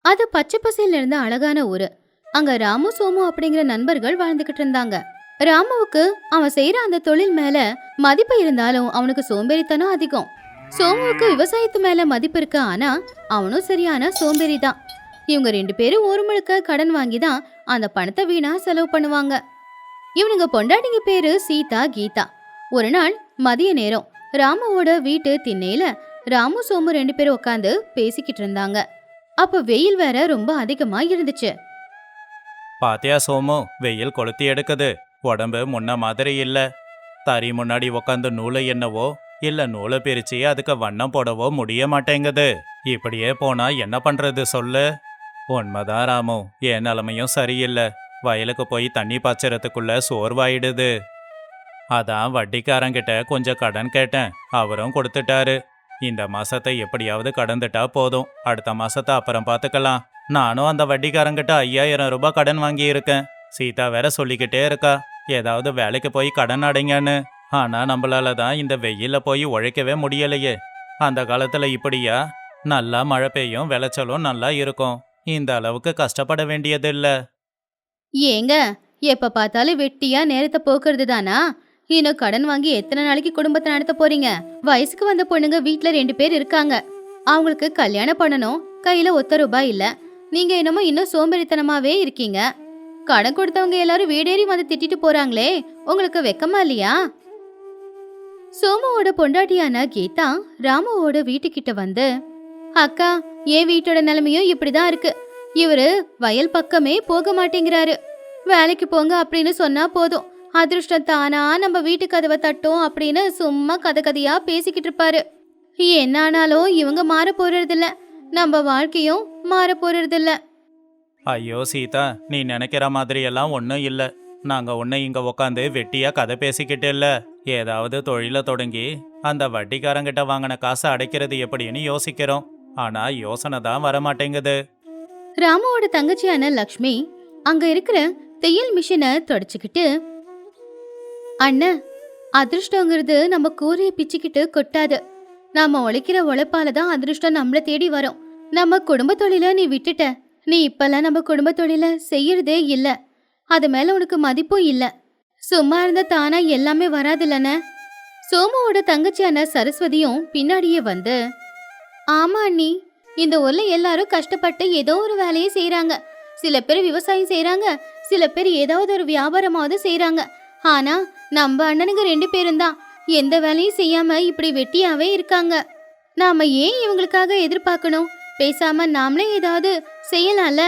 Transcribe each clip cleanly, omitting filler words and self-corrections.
அது பச்சை பசேல்ல இருந்த அழகான ஊரு. அங்க ராமு சோமு அப்படிங்கிற நண்பர்கள் வாழ்ந்துகிட்டு இருந்தாங்க. ராமுவுக்கு அவன் செய்யற அந்த தொழில் மேல மதிப்பு இருந்தாலும் அவனுக்கு சோம்பேறித்தனம் அதிகம். சோமுவுக்கு விவசாயத்து மேல மதிப்பு இருக்கு, ஆனா அவனும் சரியான சோம்பேறி தான். இவங்க 2 பேரும் ஒரு முழுக்க கடன் வாங்கி தான் அந்த பணத்தை வீணா செலவு பண்ணுவாங்க. இவனுங்க பொண்டாட்டிங்க பேரு சீதா, கீதா. ஒரு நாள் மதிய நேரம் ராமுவோட வீட்டு திண்ணையில ராமு சோமு 2 பேரும் உட்காந்து பேசிக்கிட்டு இருந்தாங்க. அப்ப வெயில் வேற ரொம்ப அதிகமா இருந்துச்சு. பாத்தியா சோமு, வெயில் கொளுத்தி எடுக்குது. உடம்பு முன்ன மாதிரி இல்ல. தறி முன்னாடி உக்காந்து நூலை என்னவோ இல்ல நூலை பிரிச்சு அதுக்கு வண்ணம் போடவோ முடிய மாட்டேங்குது. இப்படியே போனா என்ன பண்றது சொல்லு? உண்மைதான் ராமு, என் நிலைமையும் சரியில்லை. வயலுக்கு போய் தண்ணி பாய்ச்சறதுக்குள்ள சோர்வாயிடுது. அதான் வட்டிக்காரங்கிட்ட கொஞ்சம் கடன் கேட்டேன், அவரும் கொடுத்துட்டாரு. இந்த மாசத்தை எப்படியாவது கடந்துட்டா போதும், அடுத்த மாசத்தை அப்புறம் பார்த்துக்கலாம். நானும் அந்த வட்டிக்காரங்கிட்ட 5000 ரூபாய் கடன் வாங்கி இருக்கேன். சீதா வேற சொல்லிக்கிட்டே இருக்கா, ஏதாவது வேலைக்கு போய் கடன் அடைங்கன்னு. ஆனா நம்மளால தான் இந்த வெயில போய் உழைக்கவே முடியலையே. அந்த காலத்துல இப்படியா? நல்லா மழை பெய்யும், விளைச்சலும் நல்லா இருக்கும். இந்த அளவுக்கு கஷ்டப்பட வேண்டியது இல்ல. ஏங்க, எப்ப பார்த்தாலும் வெட்டியா நேரத்தை போக்குறது தானா? இன்னும் கடன் வாங்கி எத்தனை நாளைக்கு குடும்பத்தை நடத்த போறீங்க? வயசுக்கு வந்த பொண்ணுங்க வீட்ல 2 பேர் இருக்காங்க. அவங்களுக்கு கல்யாணம் பண்ணணும், கையில ஒத்த ரூபாய் இல்ல. நீங்க என்னமோ இன்னும் சோம்பேறித்தனமாவே இருக்கீங்க. கடன் கொடுத்தவங்க எல்லாரும் வீடேறி வந்து திட்டிட்டு போறாங்களே, உங்களுக்கு வெக்கமா இல்லையா? சோமுவோட பொண்டாட்டியான கீதா ராமுவோட வீட்டுக்கிட்ட வந்து, அக்கா, என் வீட்டோட நிலைமையும் இப்படிதான் இருக்கு. இவரு வயல் பக்கமே போக மாட்டேங்கிறாரு. வேலைக்கு போங்க அப்படின்னு சொன்னா போதும், அதிர்ஷ்டம் தானா நம்ம வீட்டு கதவை தட்டும் அப்படின்னு சும்மா கதை கதையா பேசிக்கிட்டு இருப்பாரு. என்ன ஆனாலும் இவங்க மாற போறதில்ல, நம்ம வாழ்க்கையும் மாற போறதில்ல. ஐயோ சீதா, நீ நினைக்கிற மாதிரி எல்லாம் ஒன்றும் இல்லை. நாங்க ஒன்று இங்க உக்காந்து வெட்டியா கதை பேசிக்கிட்டு இல்ல. ஏதாவது தொழிலை தொடங்கி அந்த வட்டிக்காரங்கிட்ட வாங்கின காசை அடைக்கிறது எப்படின்னு யோசிக்கிறோம். ஆனா யோசனை தான் வரமாட்டேங்குது. ராமுவோட தங்கச்சியான லக்ஷ்மி அங்க இருக்கிற தையல் மிஷினை தொடச்சுக்கிட்டு, அண்ணன், அதிர்ஷ்டங்கிறது நம்ம கூரைய பிச்சுக்கிட்டு கொட்டாது. நாம உழைக்கிற உழைப்பால தான் அதிர்ஷ்டம் நம்மள தேடி வரும். நம்ம குடும்ப தொழில நீ விட்டுட்ட. நீ இப்பெல்லாம் நம்ம குடும்ப தொழில செய்யறதே இல்ல. அது மேல உனக்கு மதிப்பும் இல்ல. சும்மா இருந்த தானா எல்லாமே வராதுல்லன. சோமுவோட தங்கச்சியான சரஸ்வதியும் பின்னாடியே வந்து, ஆமா அண்ணி, இந்த ஊர்ல எல்லாரும் கஷ்டப்பட்டு ஏதோ ஒரு வேலையை செய்யறாங்க. சில பேர் விவசாயம் செய்யறாங்க, சில பேர் ஏதாவது ஒரு வியாபாரமாவது செய்யறாங்க. ஆனா நம்ம அண்ணனுங்க 2 பேரும் தான் எந்த வேலையும் செய்யாம இப்படி வெட்டியாவே இருக்காங்க. நாம ஏன் இவங்களுக்காக எதிர்பார்க்கணும்? பேசாம நாமளே ஏதாவது செய்யலாம்ல.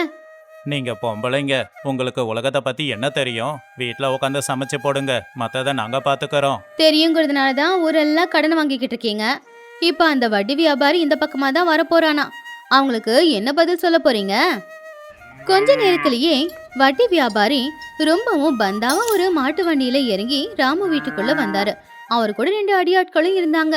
நீங்க பொம்பளைங்க, உங்களுக்கு உலகத்தை பத்தி என்ன தெரியும்? வீட்டில் உட்காந்து சமைச்சு போடுங்க, மற்றதை நாங்க பாத்துக்கிறோம். தெரியுங்கிறதுனால தான் ஊரெல்லாம் கடன் வாங்கிக்கிட்டு இருக்கீங்க. இப்ப அந்த வட்டி வியாபாரி இந்த பக்கமா தான் வரப்போறானா? அவங்களுக்கு என்ன பதில் சொல்ல போறீங்க? கொஞ்ச நேரத்திலேயே வட்டி வியாபாரி ரொம்பவும் பந்தாவா ஒரு மாட்டு வண்டியில இறங்கி ராமு வீட்டுக்குள்ள வந்தாரு. அவர் கூட 2 அடியாட்களும் இருந்தாங்க.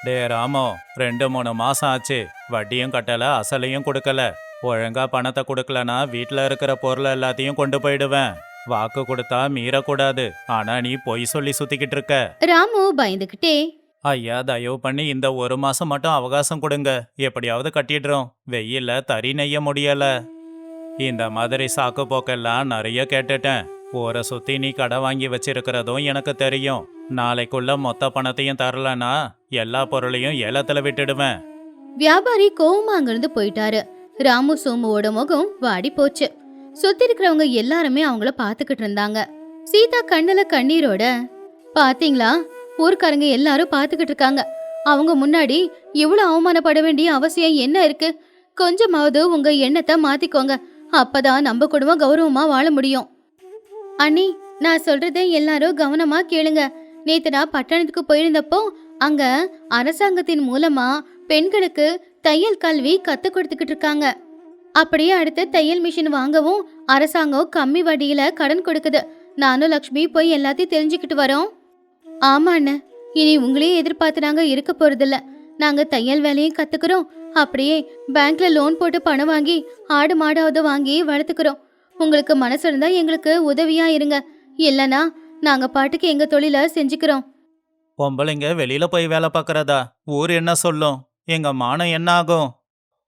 டே ராமோ, 2-3 மாசம் ஆச்சு, வட்டியும் கட்டல, அசலையும் கொடுக்கல. ஒழுங்கா பணத்தை கொடுக்கலனா வீட்டில் இருக்கிற பொருள் எல்லாத்தையும் கொண்டு போயிடுவேன். வாக்கு கொடுத்தா மீறக்கூடாது, ஆனா நீ பொய் சொல்லி சுத்திக்கிட்டு இருக்க. ராமு பயந்துகிட்டே, ஐயா, தயவு பண்ணி இந்த 1 மாசம் மட்டும் அவகாசம் கொடுங்க, எப்படியாவது கட்டிடுறோம். வெயில்ல தறி நெய்ய முடியல. இந்த மாதிரி சாக்கு போக்கெல்லாம் நிறைய கேட்டுட்டேன். ஊரை சுத்தி நீ கடை வாங்கி வச்சிருக்கிறதும் எனக்கு தெரியும். நாளைக்குள்ள மொத்த பணத்தையும் தரலனா எல்லா பொருளையும் ஏலத்துல விட்டுடுவேன். வியாபாரி கோவமா அங்கிருந்து போயிட்டாரு. ராமு சோமுவோட முகம் வாடி போச்சு. சுத்தி இருக்கிறவங்க எல்லாருமே அவங்கள பாத்துக்கிட்டு இருந்தாங்க. சீதா கண்ணுல கண்ணீரோட, பாத்தீங்களா, ஊர்க்காரங்க எல்லாரும் பாத்துக்கிட்டு இருக்காங்க. அவங்க முன்னாடி இவ்வளவு அவமானப்பட வேண்டிய அவசியம் என்ன இருக்கு? கொஞ்சமாவது உங்க எண்ணத்தை மாத்திக்கோங்க, அப்பதான் நம்ம குடும்பம் கௌரவமா வாழ முடியும். அண்ணி, நான் சொல்றதை எல்லாரும் கவனமா கேளுங்க. நேத்து நான் பட்டணத்துக்கு போயிருந்தப்போ அங்க அரசாங்கத்தின் மூலமா பெண்களுக்கு தையல் கல்வி கத்து கொடுத்துக்கிட்டு இருக்காங்க. அப்படியே அடுத்து தையல் மிஷின் வாங்கவும் அரசாங்கம் கம்மி வட்டியில கடன் கொடுக்குது. நானும் லக்ஷ்மி போய் எல்லாத்தையும் தெரிஞ்சுக்கிட்டு வரோம். ஆமா அண்ணன், இனி உங்களையே எதிர்பார்த்து நாங்க இருக்க போறதில்ல. நாங்க தையல் வேலையும் கத்துக்கிறோம், அப்படியே பேங்க்ல லோன் போட்டு பணம் வாங்கி ஆடு மாடாவது வாங்கி வளர்த்துக்கிறோம். உங்களுக்கு மனசு இருந்தா எங்களுக்கு உதவியா இருங்க, இல்லனா நாங்க பாட்டுக்கு எங்க தொழில செஞ்சுக்கிறோம். பொம்பளைங்க வெளியில போய் வேலை பார்க்கறதா ஊர் என்ன சொல்லும்? எங்க மானம் என்ன ஆகும்?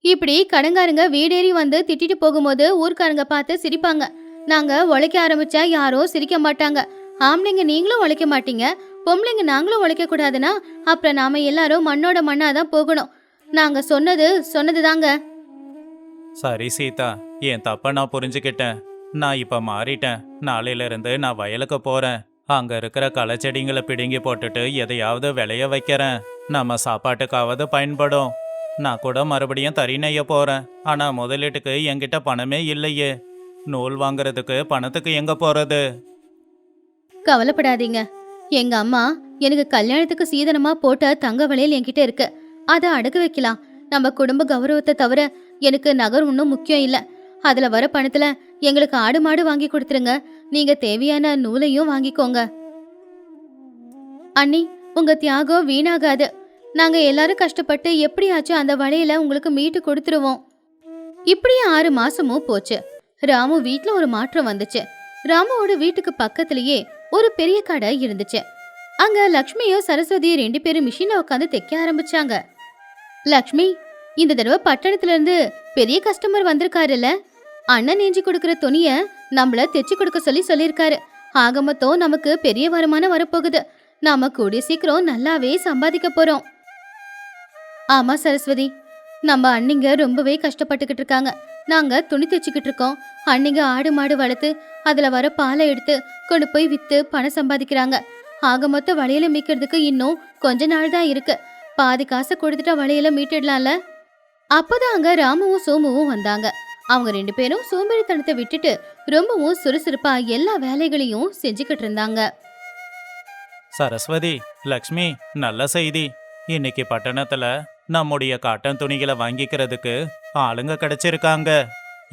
இப்படி கடங்காரங்க வீடேறி வந்து திட்டிட்டு போகும்போது ஊர்க்காரங்க பார்த்து சிரிப்பாங்க. நாங்க உழைக்க ஆரம்பிச்சா யாரும் சிரிக்க மாட்டாங்க. ஆம்பளைங்க நீங்களும் உழைக்க மாட்டீங்க, பொம்பளைங்க நாங்களும் உழைக்க கூடாதுன்னா அப்புறம் நாம எல்லாரும் மண்ணோட மண்ணாதான் போகணும். நாங்க சொன்னது தாங்க. சரி சீதா, என் தப்ப நான் புரிஞ்சுக்கிட்டேன். நான் இப்ப மாறிட்டேன். நாளையில இருந்து நான் வயலுக்கு போறேன். அங்க இருக்கிற களச்செடிங்களை பிடுங்கி போட்டுட்டு எதையாவது விளைய வைக்கிறேன். நம்ம சாப்பாட்டுக்காவது பயன்படும். நான் கூட மறுபடியும் தறி நெய்ய போறேன். ஆனா முதலீட்டுக்கு என்கிட்ட பணமே இல்லையே. நூல் வாங்குறதுக்கு பணத்துக்கு எங்க போறது? கவலைப்படாதீங்க. எங்க அம்மா எனக்கு கல்யாணத்துக்கு சீதனமா போட்ட தங்க வளையல் என்கிட்ட இருக்கு. அதை அடகு வைக்கலாம். நம்ம குடும்ப கௌரவத்தை தவிர எனக்கு நகர் ஒன்றும் முக்கியம் இல்ல. அதுல வர பணத்துல எங்களுக்கு ஆடு மாடு வாங்கி கொடுத்துருங்க. நீங்க தேவையான நூலையும் வாங்கிக்கோங்க. அண்ணி, உங்க தியாகம் வீணாகாது. நாங்க எல்லாரும் கஷ்டப்பட்டு எப்படியாச்சும் அந்த வளையல உங்களுக்கு மீட்டு கொடுத்துருவோம். இப்படியே 6 மாசமும் போச்சு. ராமு வீட்ல ஒரு மாற்றம் வந்துச்சு. ராமுவோட வீட்டுக்கு பக்கத்திலேயே ஒரு பெரிய கடை இருந்துச்சு. அங்க லக்ஷ்மியும் சரஸ்வதியும் 2 பேரும் மிஷின்ல உட்காந்து தைக்க ஆரம்பிச்சாங்க. லக்ஷ்மி, இந்த தடவை பட்டணத்துல இருந்து பெரிய கஸ்டமர் வந்திருக்காருல்ல. அண்ணன் நெஞ்சு கொடுக்கற துணிய நம்மள தைச்சு கொடுக்க சொல்லியிருக்காரு. ஆக மொத்தம் நமக்கு பெரிய வருமானம் வரப்போகுது. நாம கூடிய சீக்கிரம் நல்லாவே சம்பாதிக்க போறோம். ஆமா சரஸ்வதி, நம்ம அண்ணிங்க ரொம்பவே கஷ்டப்பட்டுக்கிட்டு இருக்காங்க. நாங்க துணி தைச்சுக்கிட்டு இருக்கோம். அண்ணிங்க ஆடு மாடு வளர்த்து அதுல வர பாலை எடுத்து கொண்டு போய் வித்து பணம் சம்பாதிக்கிறாங்க. ஆக மொத்த வளையல மீக்கிறதுக்கு இன்னும் கொஞ்ச நாள் தான் இருக்கு. பாதி காசை கொடுத்துட்டா வளையல மீட்டிடலாம்ல. அப்பதான் அங்க ராமுவும் சோமுவும் வந்தாங்க. அவங்க 2 பேரும் சோம்பேறித்தனத்தை விட்டுட்டு ரொம்பவும் சுறுசுறுப்பா எல்லா வேலைகளையும் செஞ்சுக்கிட்டு இருந்தாங்க. சரஸ்வதி, லக்ஷ்மி, நல்ல செய்தி. இன்னைக்கு பட்டணத்துல நம்முடைய காட்டன் துணிகளை வாங்கிக்கிறதுக்கு ஆளுங்க கிடைச்சிருக்காங்க.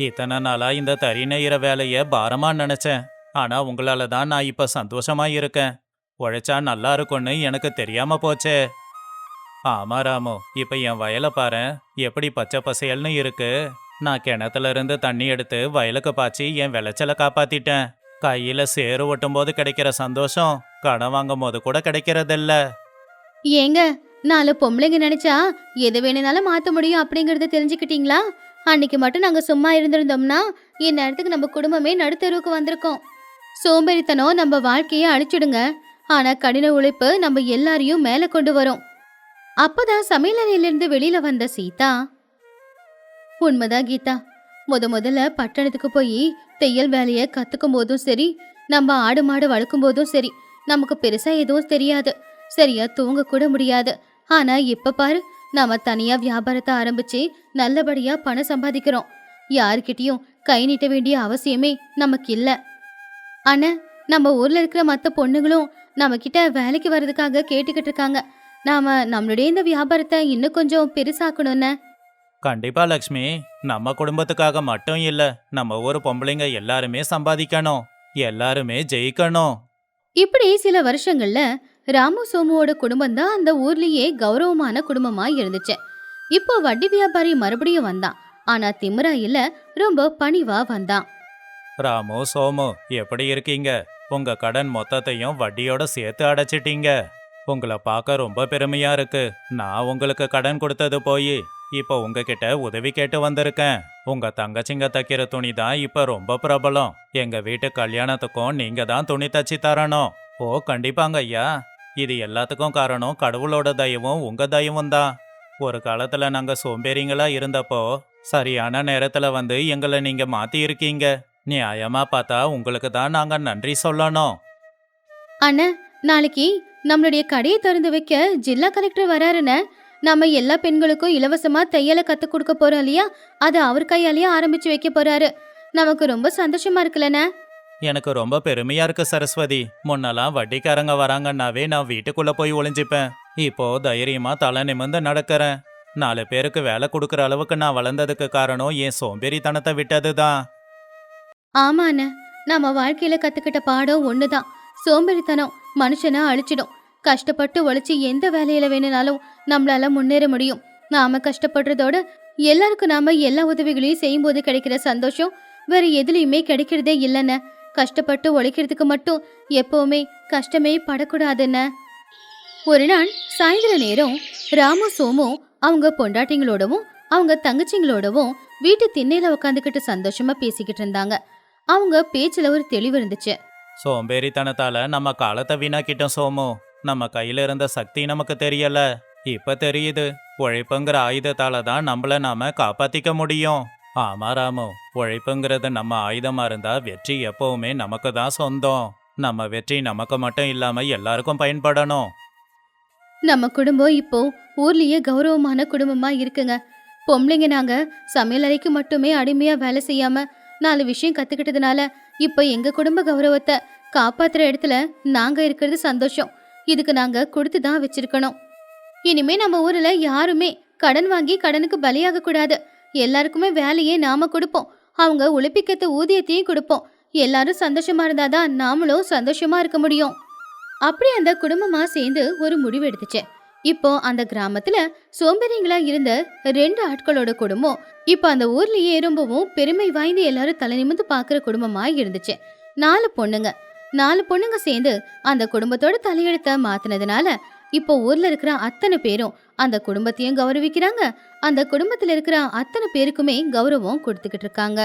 இத்தனை நாளா இந்த தறி நெய்கிற வேலைய பாரமா நினைச்சேன். ஆனா உங்களால தான் நான் இப்ப சந்தோஷமா இருக்கேன். உழைச்சா நல்லா இருக்கும்னு எனக்கு தெரியாம போச்சே. ஆமா ராமு, இப்ப என் வயலை பாரேன், எப்படி பச்சை பசேல்னு இருக்கு. நான் கிணத்துல இருந்து தண்ணி எடுத்து வயலுக்கு பாய்ச்சி என் விளைச்சலை காப்பாத்திட்டேன். கையில சேறு ஒட்டும் போது கிடைக்கிற சந்தோஷம் கடன் வாங்கும் போது கூட கிடைக்கிறதில்ல. ஏங்க, 4 பொம்பளைங்க நினைச்சா எது வேணும்னாலும் மாத்த முடியும் அப்படிங்கறத தெரிஞ்சுக்கிட்டீங்களா? அன்னைக்கு மட்டும் நாங்க சும்மா இருந்திருந்தோம்னா இந்நேரத்துக்கு நம்ம குடும்பமே நடுத்தருவுக்கு வந்திருக்கோம். சோம்பேறித்தனம் நம்ம வாழ்க்கையை அழிச்சிடுங்க. ஆனா கடின உழைப்பு நம்ம எல்லாரையும் மேல கொண்டு வரும். அப்பதான் சமையலறையிலிருந்து வெளியில வந்த சீதா, உண்மைதான் கீதா, முதல்ல பட்டணத்துக்கு போய் தையல் வேலைய கத்துக்கும் போதும் சரி, நம்ம ஆடு மாடு வளர்க்கும் போதும் சரி, நமக்கு பெருசா எதுவும் தெரியாது, சரியா தூங்க கூட முடியாது. ஆனா இப்ப பாரு, நாம தனியா வியாபாரத்தை ஆரம்பிச்சு நல்லபடியா பணம் சம்பாதிக்கிறோம். யாருக்கிட்டையும் கை நீட்ட வேண்டிய அவசியமே நமக்கு இல்ல. ஆனா நம்ம ஊர்ல இருக்கிற மத்த பொண்ணுங்களும் நம்ம கிட்ட வேலைக்கு வர்றதுக்காக கேட்டுக்கிட்டு இருக்காங்க. நாம நம்மளுடைய இந்த வியாபாரத்தை இன்னும் கொஞ்சம் பெருசாக்கணும்னு. கண்டிப்பா லக்ஷ்மி, நம்ம குடும்பத்துக்காக மட்டும் இல்ல, நம்ம ஊர் பொம்பளைங்க எல்லாருமே சம்பாதிக்கணும், எல்லாருமே ஜெயிக்கணும். இப்படி சில வருஷங்கள்ல ராமு சோமுவோட குடும்பம் தான் அந்த ஊர்லயே கௌரவமான குடும்பமா இருந்துச்சு. இப்போ வட்டி வியாபாரி மறுபடியும் வந்தான். ஆனா திமிரா இல்ல, ரொம்ப பணிவா வந்தான். ராமு, சோமு, எப்படி இருக்கீங்க? உங்க கடன் மொத்தத்தையும் வட்டியோட சேர்த்து அடைச்சிட்டீங்க. உங்களை பார்க்க ரொம்ப பெருமையா இருக்கு. நான் உங்களுக்கு கடன் கொடுத்தது போய் இப்போ உங்ககிட்ட உதவி கேட்டு வந்திருக்கேன். உங்க தங்கச்சிங்க தைக்கிற துணி தான் இப்ப ரொம்ப பிரபலம். எங்க வீட்டு கல்யாணத்துக்கும் நீங்க தான் துணி தச்சு தரணும். ஓ கண்டிப்பாங்க ஐயா. இது எல்லாத்துக்கும் காரணம் கடவுளோட தயவும் உங்க தயவும் தான். ஒரு காலத்துல நாங்க சோம்பேறிங்களா இருந்தப்போ சரியான நேரத்துல வந்து எங்களை நீங்க மாத்தி இருக்கீங்க. நியாயமா பார்த்தா உங்களுக்கு தான் நாங்க நன்றி சொல்லணும். அண்ணா, நாளைக்கு நம்மளுடைய கடையை திறந்து வைக்க ஜில்லா கலெக்டர் வராருன்னு. நம்ம எல்லா பெண்களுக்கும் இலவசமா தையலை கத்து கொடுக்க போறோம் இல்லையா? அது அவர் கையாலேயே ஆரம்பிச்சு வைக்க போறாரு. நமக்கு ரொம்ப சந்தோஷமா இருக்குல்லண்ணா. எனக்கு ரொம்ப பெருமையா இருக்கு சரஸ்வதி. முன்னெல்லாம் வட்டிக்காரங்க வராங்கன்னாவே நான் வீட்டுக்குள்ள போய் ஒளிஞ்சிப்பேன். இப்போ தைரியமா தலை நிமிர்ந்து நடக்கிறேன். 4 பேருக்கு வேலை கொடுக்கற அளவுக்கு நான் வளர்ந்ததுக்கு காரணம் என் சோம்பேறித்தனத்தை விட்டதுதான். ஆமா அண்ணா, நம்ம வாழ்க்கையில கத்துக்கிட்ட பாடம் ஒண்ணுதான். சோம்பேறித்தனம் மனுஷனை அழிச்சிடும். கஷ்டப்பட்டு உழைச்சி எந்த வேலையில வேணும்னாலும் நம்மளால முன்னேற முடியும். நாம கஷ்டப்படுறதோட எல்லாருக்கும் நாம எல்லா உதவிகளையும் செய்யும் போது கிடைக்கிற சந்தோஷம் வேற எதுலயுமே கிடைக்கிறதே இல்லைன்னு. கஷ்டப்பட்டு உழைக்கிறதுக்கு மட்டும் எப்பவுமே கஷ்டமே படக்கூடாதுன்னு. ஒரு நாள் சாயந்தர நேரம் ராமு சோமு அவங்க பொண்டாட்டிங்களோடவும் அவங்க தங்கச்சிங்களோடவும் வீட்டு திண்ணையில உட்காந்துக்கிட்டு சந்தோஷமா பேசிக்கிட்டு இருந்தாங்க. அவங்க பேச்சுல ஒரு தெளிவு இருந்துச்சு. சோம்பேறித்தனத்தால நம்ம காலத்தை வீணாக்கிட்டோம் சோமு. நம்ம கையில இருந்த சக்தி நமக்கு தெரியல. இப்ப தெரியுது, உழைப்புங்கிற ஆயுதத்தால தான் நம்மள நாம காப்பாத்திக்க முடியும். ஆமா ராமு, உழைப்புங்கிறது நம்ம ஆயுதமா இருந்தா வெற்றி எப்பவுமே நமக்கு தான் சொந்தம். நம்ம வெற்றி நமக்கு மட்டும் இல்லாம எல்லாருக்கும் பயன்படணும். நம்ம குடும்பம் இப்போ ஊர்லயே கௌரவமான குடும்பமா இருக்குங்க. பொம்பளைங்க நாங்க சமையல் அறைக்கு மட்டுமே அடிமையா வேலை செய்யாம 4 விஷயம் கத்துக்கிட்டதுனால இப்ப எங்க குடும்ப கௌரவத்தை காப்பாத்துற இடத்துல நாங்க இருக்கிறது சந்தோஷம். இதுக்கு நாங்க கொடுத்து தான் வச்சிருக்கணும். இனிமே நம்ம ஊர்ல யாருமே கடன் வாங்கி கடனுக்கு பலியாக கூடாது. எல்லாருக்குமே வேலையே நாம கொடுப்போம். அவங்க உழைப்பிக்கத்த ஊதியத்தையும் கொடுப்போம். எல்லாரும் சந்தோஷமா இருந்தாதான் நாமளும் சந்தோஷமா இருக்க முடியும். அப்படி அந்த குடும்பமா சேர்ந்து ஒரு முடிவு எடுத்துச்சு. இப்போ அந்த கிராமத்துல சோம்பேறிங்களா இருந்த 2 ஆட்களோட குடும்பம் இப்போ அந்த ஊர்லயே ரொம்பவும் பெருமை வாய்ந்த எல்லாரும் தலை நிமிர்ந்து பாக்குற குடும்பமா இருந்துச்சு. 4 பொண்ணுங்க சேர்ந்து அந்த குடும்பத்தோட தலையெழுத்த மாத்தினதுனால இப்போ ஊர்ல இருக்கிற அத்தனை பேரும் அந்த குடும்பத்தையும் கௌரவிக்கிறாங்க. அந்த குடும்பத்துல இருக்கிற அத்தனை பேருக்குமே கௌரவம் கொடுத்துக்கிட்டு இருக்காங்க.